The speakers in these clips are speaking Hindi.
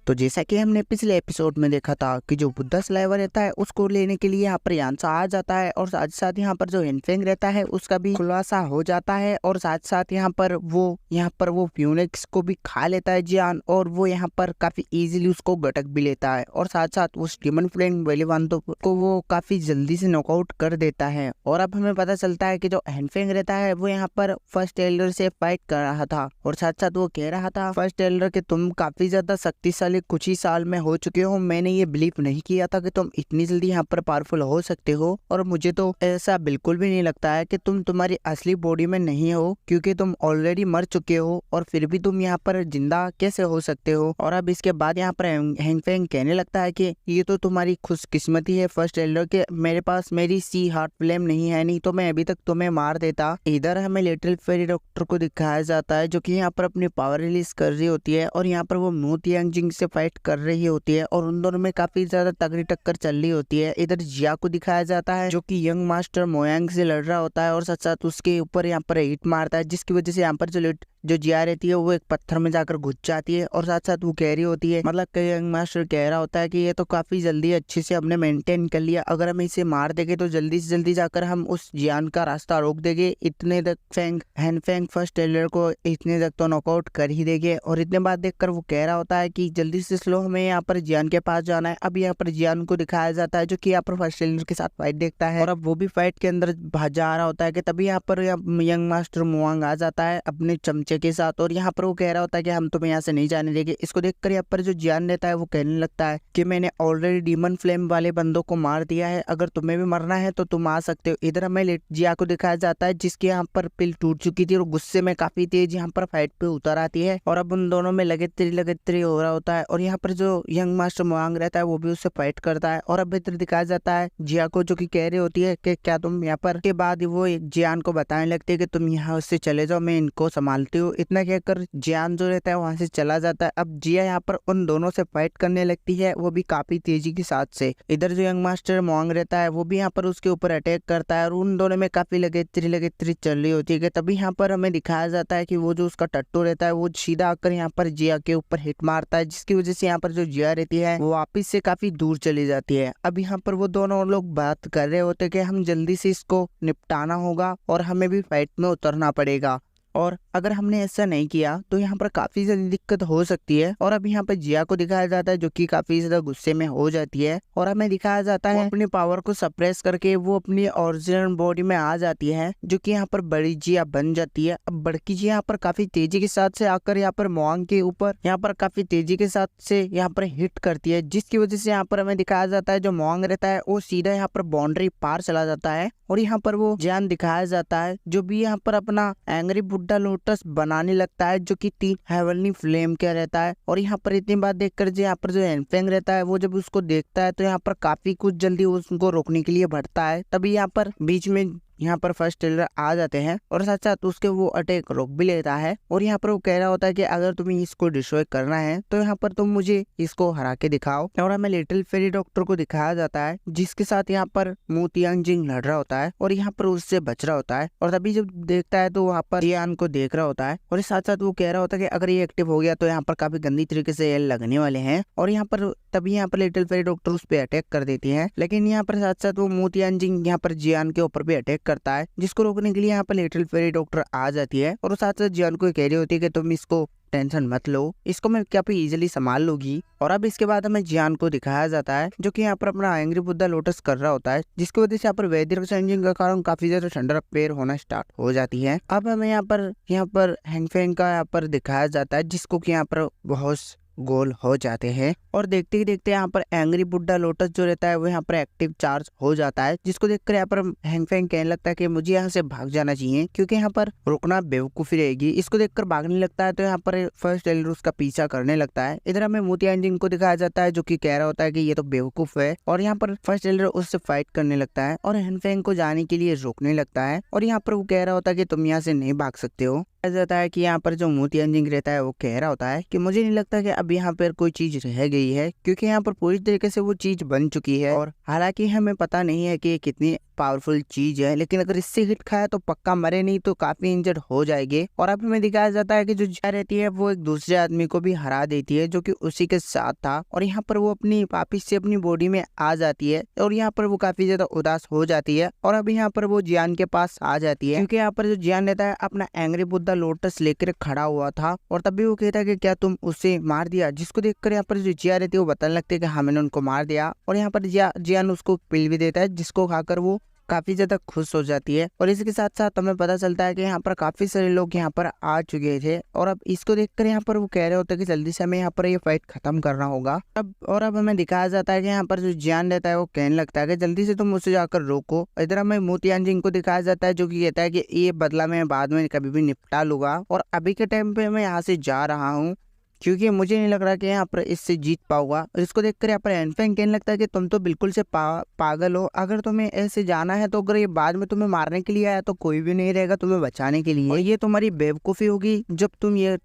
तो जैसा कि हमने पिछले एपिसोड में देखा था कि जो बुद्धा स्लाइवर रहता है उसको लेने के लिए यहाँ पर यांसा आ जाता है और साथ साथ यहाँ पर जो हेनफेंग रहता है उसका भी खुलासा हो जाता है और साथ साथ यहाँ पर वो फ्यूनिक्स को भी खा लेता है जियान और वो यहाँ पर काफी इजीली उसको गटक भी लेता है और साथ साथ वो डीमन फ्लेम वेलीवांतो को वो काफी जल्दी से नॉकआउट कर देता है। और अब हमें पता चलता है कि जो हेनफेंग रहता है वो यहाँ पर फर्स्ट एल्डर से फाइट कर रहा था और साथ साथ वो कह रहा था फर्स्ट एल्डर कि तुम काफी ज्यादा शक्तिशाली कुछ ही साल में हो चुके हो। मैंने ये बिलीव नहीं किया था कि तुम इतनी जल्दी यहाँ पर पावरफुल हो सकते हो और मुझे तो ऐसा बिल्कुल भी नहीं लगता है कि तुम तुम्हारी असली बॉडी में नहीं हो क्योंकि तुम ऑलरेडी मर चुके हो और फिर भी तुम यहाँ पर जिंदा कैसे हो सकते हो। और अब इसके बाद यहाँ पर हेनफेंग कहने लगता है कि ये तो तुम्हारी खुशकिस्मती है फर्स्ट एल्डर के मेरे पास मेरी सी हार्ट फ्लेम नहीं है, नहीं तो मैं अभी तक तुम्हें मार देता। इधर हमें लिटिल फेरी डॉक्टर को दिखाया जाता है जो कि यहाँ पर अपनी पावर रिलीज कर रही होती है और यहाँ पर वो मू तियांजिंग से फाइट कर रही होती है और उन दोनों में काफी ज्यादा तगड़ी टक्कर चल रही होती है। इधर जिया को दिखाया जाता है जो कि यंग मास्टर मोयांग से लड़ रहा होता है और साथ साथ उसके ऊपर यहाँ पर हिट मारता है जिसकी वजह से यहाँ पर जो जिया रहती है वो एक पत्थर में जाकर घुस जाती है और साथ साथ वो कह रही होती है मतलब यंग मास्टर कह रहा होता है कि ये तो काफी जल्दी अच्छे से हमने मेंटेन कर लिया, अगर हम इसे मार देंगे तो जल्दी से जल्दी जाकर हम उस जियान का रास्ता रोक देंगे। इतने तक हेनफेंग फर्स्ट एल्डर को इतने तक तो नॉकआउट कर ही देंगे। और इतने बात देखकर वो कह रहा होता है कि जल्दी से स्लो हमें यहाँ पर जियान के पास जाना है। अब यहाँ पर जियान को दिखाया जाता है जो कि यहाँ पर फर्स्ट एल्डर के साथ फाइट देखता है और अब वो भी फाइट के अंदर जा रहा होता है कि तभी यहाँ पर यंग मास्टर मोयांग आ जाता है अपने चमचे के साथ और यहाँ पर वो कह रहा होता है कि हम तुम्हें यहाँ से नहीं जाने देंगे। इसको देखकर यहाँ पर जो जियान रहता है वो कहने लगता है कि मैंने ऑलरेडी डीमन फ्लेम वाले बंदों को मार दिया है, अगर तुम्हें भी मरना है तो तुम आ सकते हो। इधर हमें जिया को दिखाया जाता है जिसकी यहाँ पर पिल टूट चुकी थी और गुस्से में काफी तेज यहाँ पर फाइट पे उतर आती है और अब उन दोनों में लगातार हो रहा होता है और यहाँ पर जो यंग मास्टर मोयांग रहता है वो भी उससे फाइट करता है। और अब इधर दिखाया जाता है जिया को जो कि कह रही होती है कि क्या तुम यहाँ पर के बाद वो जियान को बताने लगती है कि तुम यहाँ उससे चले जाओ, मैं इनको संभालती हूँ। इतना कहकर जियान जो रहता है वहां से चला जाता है। अब जिया यहाँ पर उन दोनों से फाइट करने लगती है, वो भी काफी तेजी के साथ से। इधर जो यंग मास्टर मोयांग रहता है वो भी यहाँ पर उसके ऊपर अटैक करता है और उन दोनों में काफी लगातार चल रही होती है। तभी यहाँ पर हमें दिखाया जाता है कि वो जो उसका टट्टू रहता है वो सीधा आकर यहाँ पर जिया के ऊपर हिट मारता है जिसकी वजह से यहाँ पर जो जिया रहती है वो वापिस से काफी दूर चली जाती है। अब यहाँ पर वो दोनों लोग बात कर रहे होते कि हम जल्दी से इसको निपटाना होगा और हमें भी फाइट में उतरना पड़ेगा और अगर हमने ऐसा नहीं किया तो यहाँ पर काफी ज्यादा दिक्कत हो सकती है। और अब यहाँ पर जिया को दिखाया जाता है जो कि काफी ज्यादा गुस्से में हो जाती है और हमें दिखाया जाता है अपनी पावर को सप्रेस करके वो अपनी ओरिजिनल बॉडी में आ जाती है जो कि यहाँ पर बड़ी जिया बन जाती है। अब बड़की जिया यहाँ पर काफी तेजी के साथ से आकर यहाँ पर मोयांग के ऊपर यहाँ पर काफी तेजी के साथ से यहाँ पर हिट करती है जिसकी वजह से यहाँ पर हमें दिखाया जाता है जो मोयांग रहता है वो सीधा यहाँ पर बाउंड्री पार चला जाता है और यहाँ पर वो जियान दिखाया जाता है जो भी यहाँ पर अपना एंग्री बुड्ढा लोटस बनाने लगता है जो कि 3 हेवनली फ्लेम का रहता है। और यहाँ पर इतनी बात देखकर जो यहाँ पर जो हेनफेंग रहता है वो जब उसको देखता है तो यहाँ पर काफी कुछ जल्दी उसको रोकने के लिए बढ़ता है। तभी यहाँ पर बीच में यहाँ पर फर्स्ट एल्डर आ जाते हैं और साथ साथ उसके वो अटैक रोक भी लेता है और यहाँ पर वो कह रहा होता है कि अगर तुम्हें इसको डिस्ट्रॉय करना है तो यहाँ पर तुम मुझे इसको हरा के दिखाओ। और हमें लिटिल फेरी डॉक्टर को दिखाया जाता है जिसके साथ यहाँ पर मू तियांजिंग लड़ रहा होता है और यहाँ पर उससे बच रहा होता है और तभी जब देखता है तो वहाँ पर जियान को देख रहा होता है और साथ साथ वो कह रहा होता है कि अगर ये एक्टिव हो गया तो यहाँ पर काफी गंदी तरीके से लगने वाले हैं। और यहाँ पर तभी यहाँ पर लिटिल फेरी डॉक्टर उस पर अटैक कर देती है लेकिन यहाँ पर साथ साथ वो मू तियांजिंग यहाँ पर जियान के ऊपर भी अटैक करता है जिसको रोकने के लिए यहाँ पर लिटिल फेरी डॉक्टर आ जाती है और साथ साथ जियान को कह रही होती है कि तुम इसको टेंशन मत लो, इसको मैं काफी इजीली संभाल लूंगी। और अब इसके बाद हमें जियान को दिखाया जाता है जो कि यहाँ पर अपना एंग्री बुद्धा लोटस कर रहा होता है जिसकी वजह से यहाँ पर वैदिक चेंजिंग का कारण काफी ज्यादा ठंडा पैर होना स्टार्ट हो जाती है। अब हमें यहाँ पर हेनफेंग का यहाँ पर दिखाया जाता है जिसको कि यहाँ पर बहुत गोल हो जाते हैं और देखते ही देखते यहाँ पर एंग्री बुड्ढा लोटस जो रहता है वो यहाँ पर एक्टिव चार्ज हो जाता है जिसको देखकर यहाँ पर हेनफेंग कहने लगता है कि मुझे यहाँ से भाग जाना चाहिए क्योंकि यहाँ पर रुकना बेवकूफी रहेगी। इसको देखकर भागने लगता है तो यहाँ पर फर्स्ट एल्डर उसका पीछा करने लगता है। इधर हमें मू तियांजिंग को दिखाया जाता है जो कि कह रहा होता है कि ये तो बेवकूफ है और यहाँ पर फर्स्ट एल्डर उससे फाइट करने लगता है और हेनफेंग को जाने के लिए रोकने लगता है और यहाँ पर वो कह रहा होता है कि तुम यहाँ से नहीं भाग सकते हो। जाता है कि यहाँ पर जो मू तियांजिंग रहता है वो कह रहा होता है कि मुझे नहीं लगता कि अब यहाँ पर कोई चीज रह गई है क्योंकि यहाँ पर पूरी तरीके से वो चीज बन चुकी है और हालांकि हमें पता नहीं है कि कितनी पावरफुल चीज है, लेकिन अगर इससे हिट खाया तो पक्का मरे नहीं तो काफी इंजर्ड हो जाएगी। और अब हमें दिखाया जाता है कि जो जिया रहती है वो एक दूसरे आदमी को भी हरा देती है जो कि उसी के साथ था, और यहाँ पर वो अपनी वापिस से अपनी बॉडी में आ जाती है और यहाँ पर वो काफी ज्यादा उदास हो जाती है। और अब यहाँ पर वो जियान के पास आ जाती है, क्योंकि यहाँ पर जो जियान रहता है अपना एंग्री बुद्धा लोटस लेकर खड़ा हुआ था, और तभी वो कहता है कि क्या तुम उसे मार दिया, जिसको देखकर यहाँ पर जो जिया रहती है वो बताने लगती है कि हाँ मैंने उनको मार दिया। और यहाँ पर जियान उसको पिल भी देता है, जिसको खाकर वो काफी ज्यादा खुश हो जाती है। और इसके साथ साथ हमें पता चलता है कि यहाँ पर काफी सारे लोग यहाँ पर आ चुके थे, और अब इसको देखकर यहाँ पर वो कह रहे होते हैं कि जल्दी से हमें यहाँ पर ये फाइट खत्म करना होगा। अब हमें दिखाया जाता है कि यहाँ पर जो जियान रहता है वो कहने लगता है कि जल्दी से तुम उसे जाकर रोको। इधर हमें मोतियान जिंग को दिखाया जाता है जो कि कहता है कि ये बदला मैं बाद में कभी भी निपटा लूंगा, और अभी के टाइम पे मैं यहाँ से जा रहा हूँ क्योंकि मुझे नहीं लग रहा कि यहाँ पर इससे जीत पाऊंगा। और इसको देखकर यहाँ पर एनफेंग कहने लगता है कि तुम तो बिल्कुल से पागल हो, अगर तुम्हें ऐसे जाना है तो अगर ये बाद में तुम्हें मारने के लिए आया तो कोई भी नहीं रहेगा तुम्हें बचाने के लिए, और ये तुम्हारी बेवकूफ़ी होगी जब तुम ये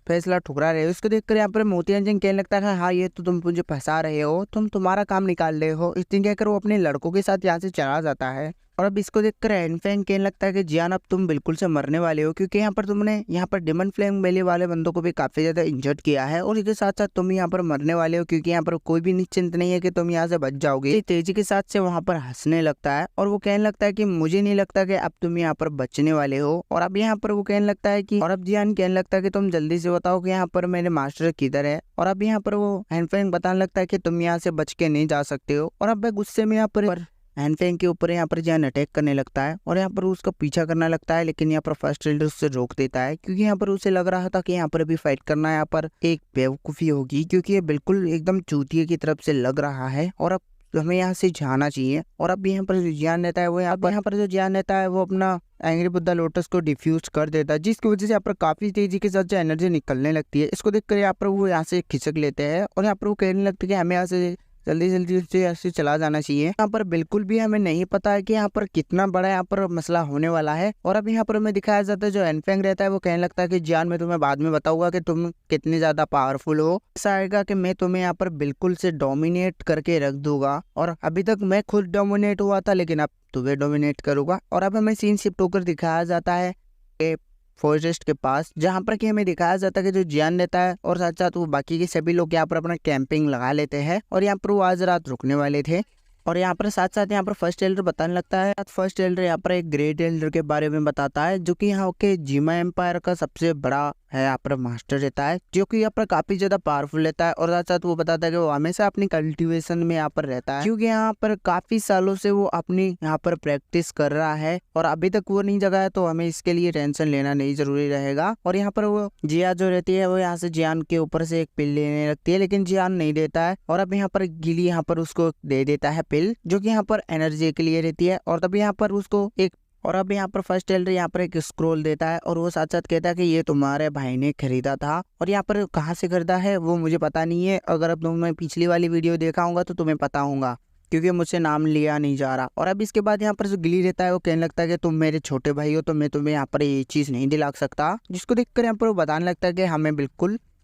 फैसला ठुकरा रहे हो। इसको देखकर यहाँ पर मोतियान जिंग कहने लगता है हाँ ये तो तुम मुझे फंसा रहे हो, तुम तुम्हारा काम निकाल रहे हो। इतनी कहकर वो अपने लड़कों के साथ यहाँ से चला जाता है। और अब इसको देखकर एनफेंग कहने लगता है कि जियान अब तुम बिल्कुल से मरने वाले हो, क्योंकि यहाँ पर तुमने यहाँ पर डेमन फ्लेम मेले वाले बंदों को भी काफी ज्यादा इंजर्ड किया है, और इसके साथ साथ तुम यहाँ पर मरने वाले हो, क्योंकि यहाँ पर कोई भी निश्चिंत नहीं है कि तुम यहाँ से बच जाओगे। तेजी के साथ से वहाँ पर हंसने लगता है और वो कहने लगता है कि मुझे नहीं लगता कि अब तुम यहाँ पर बचने वाले हो। और अब यहाँ पर वो कहने लगता है कि, और अब जियान कहने लगता है कि तुम जल्दी से बताओ कि यहाँ पर मेरे मास्टर किधर है। और अब यहाँ पर वो एनफेंग बताने लगता है कि तुम यहाँ से बच के नहीं जा सकते हो। और अब गुस्से में यहाँ पर एनफेंग के ऊपर यहाँ पर जियान अटैक करने लगता है, और यहाँ पर उसका पीछा करने लगता है, लेकिन यहाँ पर फर्स्ट एल्डर उससे रोक देता है, क्योंकि यहाँ पर उसे लग रहा था कि यहाँ पर भी फाइट करना यहाँ पर एक बेवकूफ़ी होगी, क्योंकि ये बिल्कुल एकदम चूतिए की तरफ से लग रहा है, और अब हमें यहाँ से जाना चाहिए। और अब यहाँ पर जो जियान रहता है वो यहाँ पर जो जियान रहता है वो अपना एंग्री बुद्धा लोटस को डिफ्यूज कर देता है, जिसकी वजह से यहाँ पर काफी तेजी के साथ जो एनर्जी निकलने लगती है। इसको देखकर यहाँ पर वो यहाँ से खिसक लेते हैं, और यहाँ पर वो कहने लगते हैं कि हमें यहाँ से जल्दी जल्दी से ऐसे चला जाना चाहिए। यहाँ पर बिल्कुल भी हमें नहीं पता है कि यहाँ पर कितना बड़ा यहाँ पर मसला होने वाला है। और अब यहाँ पर हमें दिखाया जाता है जो एनफेंग रहता है वो कहने लगता है कि जियान मैं तुम्हें बाद में बताऊंगा कि तुम कितने ज्यादा पावरफुल हो। ऐसा आएगा कि मैं तुम्हें यहाँ पर बिल्कुल से डोमिनेट करके रख दूंगा, और अभी तक मैं खुद डोमिनेट हुआ था लेकिन अब तुम्हें डोमिनेट करूंगा। और अब हमें सीन शिफ्ट होकर दिखाया जाता है फॉरेस्ट के पास, जहाँ पर कि हमें दिखाया जाता है कि जो जियान रहता है और साथ साथ वो बाकी के सभी लोग यहाँ पर अपना कैंपिंग लगा लेते हैं, और यहाँ पर वो आज रात रुकने वाले थे। और यहाँ पर साथ साथ यहाँ पर फर्स्ट एल्डर बताने लगता है। फर्स्ट एल्डर यहाँ पर एक ग्रेट एल्डर के बारे में बताता है जो कि यहाँ के जीमा एम्पायर का सबसे बड़ा है यहाँ पर मास्टर रहता है, जो कि यहाँ पर काफी ज्यादा पावरफुल रहता है। और साथ साथ वो बताता है कि वो हमेशा अपनी कल्टीवेशन में यहाँ पर रहता है, क्योंकि यहाँ पर काफी सालों से वो अपनी यहाँ पर प्रैक्टिस कर रहा है और अभी तक वो नहीं जगा है, तो हमें इसके लिए टेंशन लेना नहीं जरूरी रहेगा। और यहाँ पर वो जिया जो रहती है वो यहाँ से जियान के ऊपर से एक पिल लेने लगती है, लेकिन जियान नहीं देता है। और अब यहाँ पर गिली यहाँ पर उसको दे देता है पिल, जो कि यहाँ पर एनर्जी के लिए रहती है। और तब यहाँ पर उसको और अब यहाँ पर फर्स्ट एल्डर यहाँ पर एक स्क्रोल देता है, और वो साथ साथ कहता है कि ये तुम्हारे भाई ने खरीदा था। और यहाँ पर कहाँ से खरीदा है वो मुझे पता नहीं है, अगर अब तुमने पिछली वाली वीडियो देखा होगा तो तुम्हें पता होगा, क्योंकि मुझसे नाम लिया नहीं जा रहा। और अब इसके बाद यहाँ पर जो गिली रहता है वो कहने लगता है कि तुम मेरे छोटे भाई हो तो मैं तुम्हें यहाँ पर ये चीज़ नहीं दिला सकता, जिसको देखकर यहाँ पर वो बताने लगता है कि हमें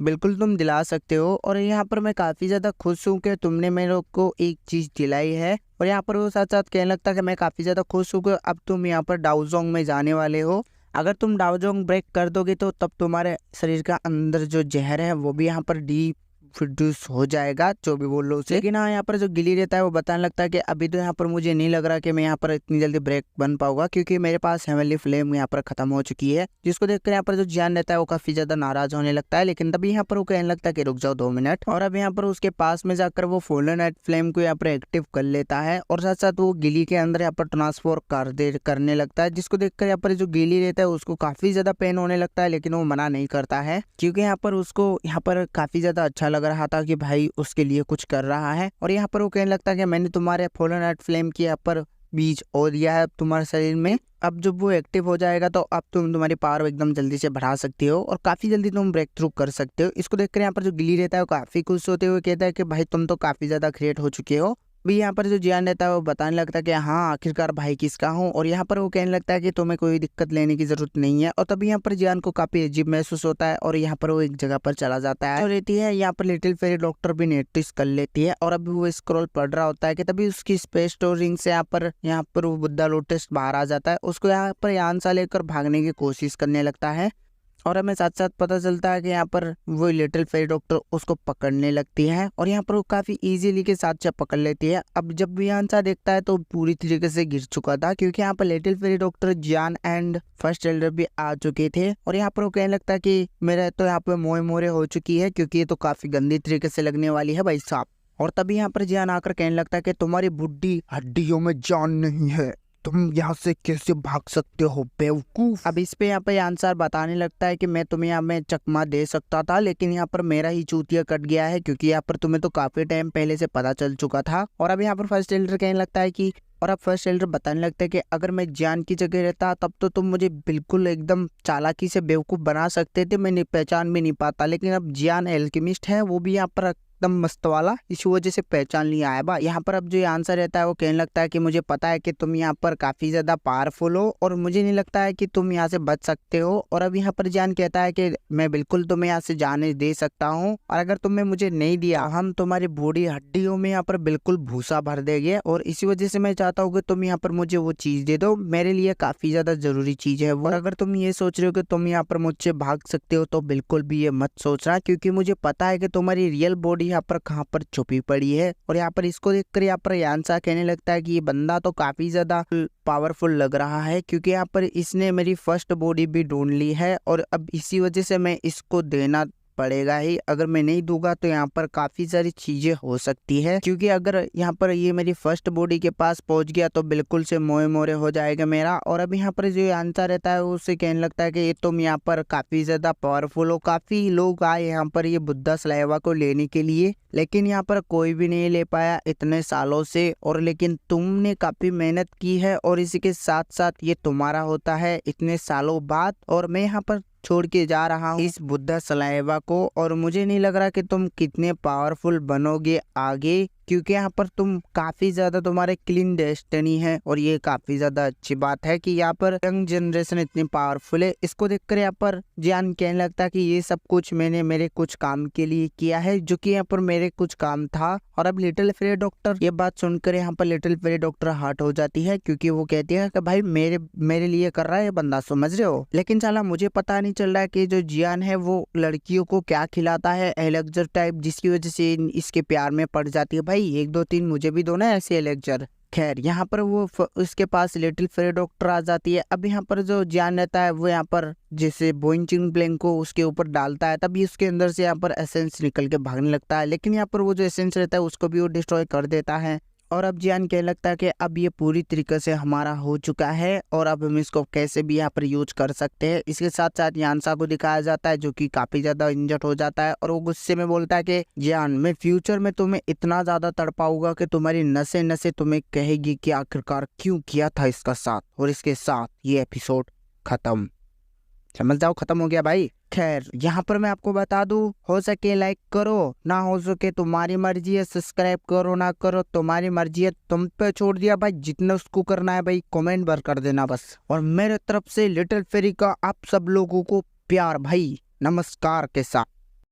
बिल्कुल तुम दिला सकते हो। और यहाँ पर मैं काफ़ी ज़्यादा खुश हूँ कि तुमने मेरे को एक चीज़ दिलाई है। और यहाँ पर वो साथ साथ कहने लगता है कि मैं काफ़ी ज़्यादा खुश हूँ कि अब तुम यहाँ पर डाउजोंग में जाने वाले हो। अगर तुम डाउजोंग ब्रेक कर दोगे तो तब तुम्हारे शरीर का अंदर जो जहर है वो भी यहाँ पर प्रोड्यूस हो जाएगा, जो भी बोल लो उसे। लेकिन हाँ यहाँ पर जो गिली रहता है वो बताने लगता है कि अभी तो यहाँ पर मुझे नहीं लग रहा कि मैं यहाँ पर इतनी जल्दी ब्रेक बन पाऊंगा, क्योंकि मेरे पास हेवनली फ्लेम यहाँ पर खत्म हो चुकी है। जिसको देखकर यहाँ पर जो जियान रहता है वो काफी ज्यादा नाराज होने लगता है, लेकिन तभी यहाँ पर वो कहने लगता है कि रुक जाओ 2 मिनट। और अब यहाँ पर उसके पास में जाकर वो फॉलन एट फ्लेम को यहाँ पर एक्टिव कर लेता है, और साथ साथ वो गिली के अंदर यहाँ पर ट्रांसफर करने लगता है। जिसको देखकर यहाँ पर जो गिली रहता है उसको काफी ज्यादा पेन होने लगता है, लेकिन वो मना नहीं करता है, क्योंकि यहाँ पर उसको यहाँ पर काफी ज्यादा अच्छा लग रहा था कि भाई उसके लिए कुछ कर रहा है। और यहाँ पर वो कहने लगता है कि मैंने तुम्हारे फॉलन एट फ्लेम के यहाँ पर बीज और दिया है तुम्हारे शरीर में, अब जब वो एक्टिव हो जाएगा तो अब तुम्हारी पावर एकदम जल्दी से बढ़ा सकती हो और काफी जल्दी तुम ब्रेक थ्रू कर सकते हो। इसको देखकर यहाँ पर जो गिली रहता है वो काफी खुश होते हुए कहता है कि भाई तुम तो काफी ज्यादा ग्रेट हो चुके हो, भी यहाँ पर जो जियान रहता है वो बताने लगता है कि हाँ आखिरकार भाई किसका हूँ, और यहाँ पर वो कहने लगता है कि तुम्हें कोई दिक्कत लेने की जरूरत नहीं है। और तभी यहाँ पर जियान को काफी अजीब महसूस होता है और यहाँ पर वो एक जगह पर चला जाता है। और रहती है यहाँ पर लिटिल फेरी डॉक्टर भी नोटिस कर लेती है, और अभी वो स्क्रॉल पढ़ रहा होता है कि तभी उसकी स्पेस स्टोरिंग से यहाँ पर वो बुद्धा लोटस बाहर आ जाता है। उसको यहाँ पर यान सा लेकर भागने की कोशिश करने लगता है, और हमें साथ साथ पता चलता है कि यहाँ पर वो लिटिल फेरी डॉक्टर उसको पकड़ने लगती है, और यहाँ पर वो काफी इजीली के साथ से पकड़ लेती है। अब जब भी यानसा देखता है तो पूरी तरीके से गिर चुका था, क्योंकि यहाँ पर लिटिल फेरी डॉक्टर जियान एंड फर्स्ट एल्डर भी आ चुके थे। और यहाँ पर वो कहने लगता है कि मेरा तो यहाँ पे मोए मोरे हो चुकी है, क्योंकि ये तो काफी गंदी तरीके से लगने वाली है भाई साहब। और तभी यहाँ पर जियान आकर कहने लगता है कि तुम्हारी बुड्ढी हड्डियों में जान नहीं है, तुम यहाँ से कैसे भाग सकते हो बेवकूफ। अब इस पे यहाँ पे आंसर बताने लगता है कि मैं तुम्हें यहाँ में चकमा दे सकता था, लेकिन यहाँ पर मेरा ही चूतिया कट गया है, क्योंकि यहाँ पर तुम्हें तो काफी टाइम पहले से पता चल चुका था। और अब यहाँ पर फर्स्ट एल्डर कहने लगता है कि और अब फर्स्ट एल्डर बताने लगता है कि अगर मैं जियान की जगह रहता तब तो तुम मुझे बिल्कुल एकदम चालाकी से बेवकूफ बना सकते थे, मैं पहचान भी नहीं पाता। लेकिन अब जियान एल्केमिस्ट है, वो भी यहाँ पर एकदम मस्त वाला, इस वजह से पहचान लिया है बा। यहाँ पर अब जो आंसर रहता है वो कहने लगता है कि मुझे पता है कि तुम यहाँ पर काफी ज्यादा पावरफुल हो, और मुझे नहीं लगता है कि तुम यहाँ से बच सकते हो। और अब यहाँ पर जान कहता है कि मैं बिल्कुल तुम्हें यहाँ से जाने दे सकता हूँ, और अगर तुमने मुझे नहीं दिया हम तुम्हारी बॉडी हड्डियों में यहाँ पर बिल्कुल भूसा भर देंगे। और इसी वजह से मैं चाहता हूँ कि तुम यहाँ पर मुझे वो चीज दे दो, मेरे लिए काफी ज्यादा जरूरी चीज है वो। और अगर तुम ये सोच रहे हो कि तुम यहाँ पर मुझसे भाग सकते हो तो बिल्कुल भी ये मत सोचना, क्योंकि मुझे पता है कि तुम्हारी रियल बॉडी यहाँ पर कहाँ पर छुपी पड़ी है। और यहाँ पर इसको देखकर यहाँ पर यानसा कहने लगता है कि ये बंदा तो काफी ज्यादा पावरफुल लग रहा है, क्योंकि यहाँ पर इसने मेरी फर्स्ट बॉडी भी ढूंढ ली है, और अब इसी वजह से मैं इसको देना पड़ेगा ही। अगर मैं नहीं दूंगा तो यहाँ पर काफी सारी चीजें हो सकती है, क्योंकि अगर यहाँ पर ये मेरी फर्स्ट बॉडी के पास पहुंच गया तो बिल्कुल से मोए मोरे हो जाएगा मेरा। और अब यहाँ पर जो आंसर रहता है उससे कहने लगता है कि ये तुम यहाँ पर काफी ज्यादा पावरफुल हो, काफी लोग आए यहाँ पर ये बुद्धा स्लेवा को लेने के लिए, लेकिन यहाँ पर कोई भी नहीं ले पाया इतने सालों से। और लेकिन तुमने काफी मेहनत की है, और इसी के साथ साथ ये तुम्हारा होता है इतने सालों बाद, और मैं यहाँ पर छोड़ के जा रहा हूँ इस बुद्धा स्लेवा को। और मुझे नहीं लग रहा कि तुम कितने पावरफुल बनोगे आगे, क्योंकि यहाँ पर तुम काफी ज्यादा तुम्हारे क्लीन डेस्टिनी है, और ये काफी ज्यादा अच्छी बात है कि यहाँ पर यंग जनरेशन इतनी पावरफुल है। इसको देखकर यहाँ पर जियान कहने लगता है कि ये सब कुछ मैंने मेरे कुछ काम के लिए किया है, जो कि यहाँ पर मेरे कुछ काम था। और अब लिटिल फेरी डॉक्टर ये बात सुनकर यहाँ पर लिटिल फेरी डॉक्टर हर्ट हो जाती है, क्योंकि वो कहती है कि भाई मेरे लिए कर रहा है ये बंदा, समझ रहे हो। लेकिन साला मुझे पता नहीं चल रहा है कि जो जियान है वो लड़कियों को क्या खिलाता है, एलेक्जर टाइप, जिसकी वजह से इसके प्यार में पड़ जाती है। भाई 1 2 3 मुझे भी दो ना ऐसे एलेक्जर। खैर यहाँ पर वो उसके पास लिटिल फेरी डॉक्टर आ जाती है। अब यहाँ पर जो जियान रहता है वो यहाँ पर जैसे बोइंचिंग ब्लैंक को उसके ऊपर डालता है, तभी उसके अंदर से यहाँ पर एसेंस निकल के भागने लगता है, लेकिन यहाँ पर वो जो एसेंस रहता है उसको भी वो डिस्ट्रॉय कर देता है। और अब जियान कहने लगता है कि अब ये पूरी तरीके से हमारा हो चुका है, और अब हम इसको कैसे भी यहाँ पर यूज कर सकते हैं। इसके साथ साथ यानसा को दिखाया जाता है जो कि काफी ज्यादा इंजर्ड हो जाता है, और वो गुस्से में बोलता है कि जियान मैं फ्यूचर में तुम्हें इतना ज्यादा तड़पाऊंगा कि तुम्हारी नसें नसें तुम्हें कहेगी कि आखिरकार क्यों किया था इसका साथ। और इसके साथ ये एपिसोड खत्म, समझ जाओ खत्म हो गया भाई। खैर यहाँ पर मैं आपको बता दूं, हो सके लाइक करो, ना हो सके तुम्हारी मर्जी है, सब्सक्राइब करो ना करो तुम्हारी मर्जी है, तुम पे छोड़ दिया भाई। जितना उसको करना है भाई कमेंट भर कर देना बस। और मेरे तरफ से लिटिल फेरी का आप सब लोगों को प्यार भाई, नमस्कार के साथ।